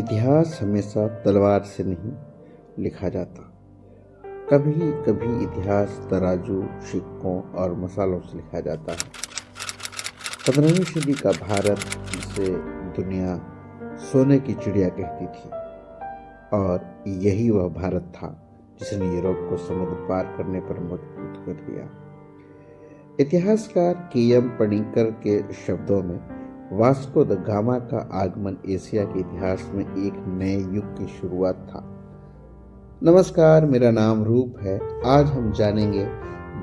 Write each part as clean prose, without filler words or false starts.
इतिहास हमेशा तलवार से नहीं लिखा जाता। कभी कभी इतिहास तराजू, सिक्कों और मसालों से लिखा जाता है। 15वीं सदी का भारत, जिसे दुनिया सोने की चिड़िया कहती थी, और यही वह भारत था जिसने यूरोप को समुद्र पार करने पर मजबूत कर दिया। इतिहासकार के.एम. पणिक्कर के शब्दों में, वास्को द गामा का आगमन एशिया के इतिहास में एक नए युग की शुरुआत था। नमस्कार, मेरा नाम रूप है। आज हम जानेंगे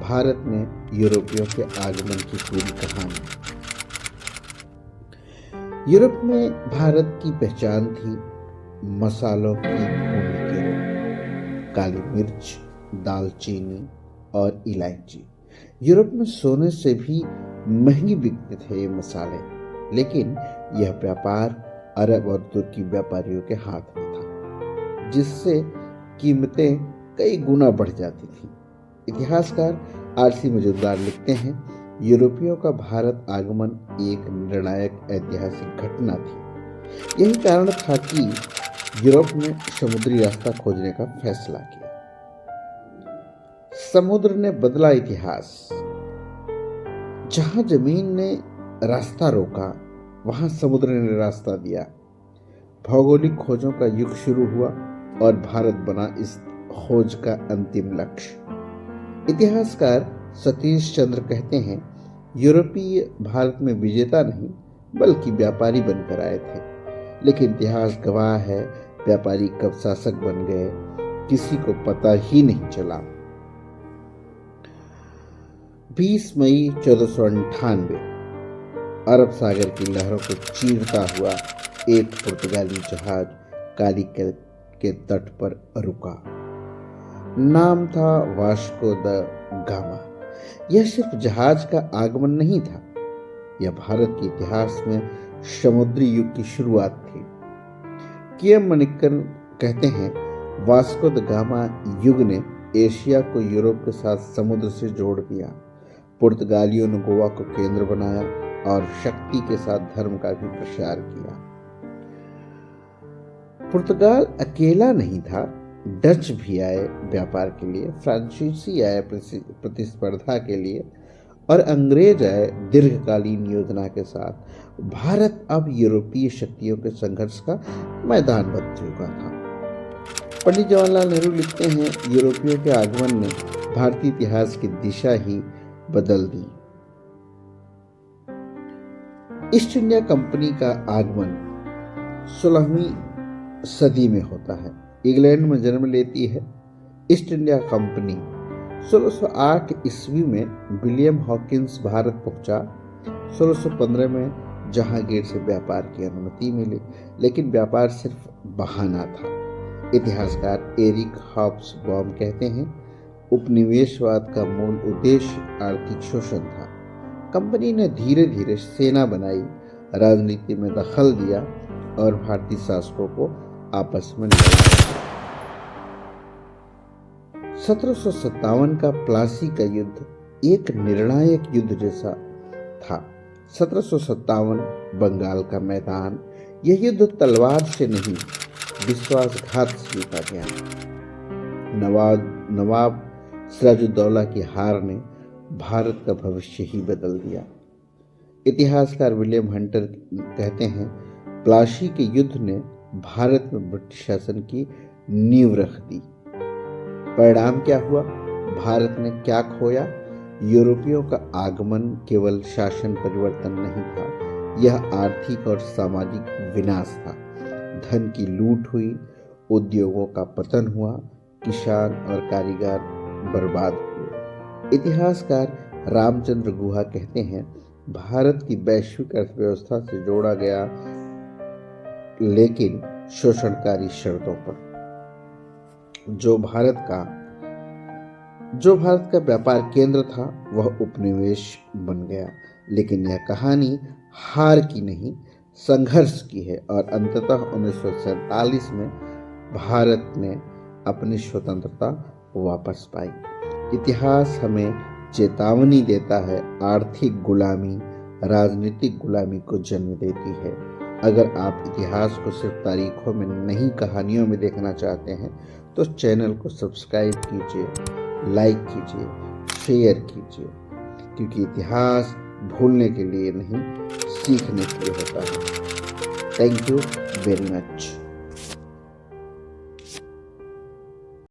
भारत में यूरोपियों के आगमन की पूरी कहानी। यूरोप में भारत की पहचान थी मसालों की भूमि के रूप, काली मिर्च, दालचीनी और इलायची। यूरोप में सोने से भी महंगी बिकते थे ये मसाले, लेकिन यह व्यापार अरब और तुर्की व्यापारियों के हाथ में था, जिससे कीमतें कई गुना बढ़ जाती थी। इतिहासकार आर.सी. मजूमदार लिखते हैं, यूरोपियों का भारत आगमन एक निर्णायक ऐतिहासिक घटना थी। यही कारण था कि यूरोप ने समुद्री रास्ता खोजने का फैसला किया। समुद्र ने बदला इतिहास। जहां जमीन ने रास्ता रोका, वहां समुद्र ने रास्ता दिया। भौगोलिक खोजों का युग शुरू हुआ और भारत बना इस खोज का अंतिम लक्ष्य। इतिहासकार सतीश चंद्र कहते हैं, यूरोपीय भारत में विजेता नहीं बल्कि व्यापारी बनकर आए थे, लेकिन इतिहास गवाह है व्यापारी कब शासक बन गए किसी को पता ही नहीं चला। 20 मई 1498 अरब सागर की लहरों को चीरता हुआ एक पुर्तगाली जहाज कालीकट के तट पर रुका। नाम था वास्को द गामा। यह सिर्फ जहाज का आगमन नहीं था, यह भारत के इतिहास में समुद्री युग की शुरुआत थी। के.एम. पणिक्कर कहते हैं, वास्को द गामा युग ने एशिया को यूरोप के साथ समुद्र से जोड़ दिया। पुर्तगालियों ने गोवा को केंद्र बनाया और शक्ति के साथ धर्म का भी प्रसार किया। पुर्तगाल अकेला नहीं था, डच भी आए व्यापार के लिए, फ्रांसीसी आए प्रतिस्पर्धा के लिए और अंग्रेज आए दीर्घकालीन योजना के साथ। भारत अब यूरोपीय शक्तियों के संघर्ष का मैदान बन चुका था। पंडित जवाहरलाल नेहरू लिखते हैं, यूरोपियों के आगमन ने भारतीय इतिहास की दिशा ही बदल दी। ईस्ट इंडिया कंपनी का आगमन 16वीं सदी में होता है। इंग्लैंड में जन्म लेती है ईस्ट इंडिया कंपनी। 1608 ईस्वी में विलियम हॉकिंस भारत पहुंचा। 1615 में जहांगीर से व्यापार की अनुमति मिली, लेकिन व्यापार सिर्फ बहाना था। इतिहासकार एरिक हॉब्सबॉम कहते हैं, उपनिवेशवाद का मूल उद्देश्य आर्थिक शोषण था। कंपनी ने धीरे धीरे सेना बनाई, राजनीति में दखल दिया और भारतीय शासकों को आपस में लड़ाया। 1757 का प्लासी का युद्ध एक निर्णायक युद्ध जैसा था। 1757 बंगाल का मैदान। यह युद्ध तलवार से नहीं, विश्वासघात से जीता गया। नवाब सिराजुद्दौला की हार ने भारत का भविष्य ही बदल दिया। इतिहासकार विलियम हंटर कहते हैं, प्लासी के युद्ध ने भारत में ब्रिटिश शासन की नींव रख दी। परिणाम क्या हुआ? भारत ने क्या खोया? यूरोपियों का आगमन केवल शासन परिवर्तन नहीं था, यह आर्थिक और सामाजिक विनाश था। धन की लूट हुई, उद्योगों का पतन हुआ, किसान और कारीगर बर्बाद हुए। इतिहासकार रामचंद्र गुहा कहते हैं, भारत की वैश्विक अर्थव्यवस्था से जोड़ा गया, लेकिन शोषणकारी शर्तों पर। जो भारत का व्यापार केंद्र था, वह उपनिवेश बन गया। लेकिन यह कहानी हार की नहीं, संघर्ष की है और अंततः 1947 में भारत ने अपनी स्वतंत्रता वापस पाई। इतिहास हमें चेतावनी देता है, आर्थिक गुलामी राजनीतिक गुलामी को जन्म देती है। अगर आप इतिहास को सिर्फ तारीखों में नहीं कहानियों में देखना चाहते हैं तो चैनल को सब्सक्राइब कीजिए, लाइक कीजिए, शेयर कीजिए, क्योंकि इतिहास भूलने के लिए नहीं, सीखने के लिए होता है। Thank you very much.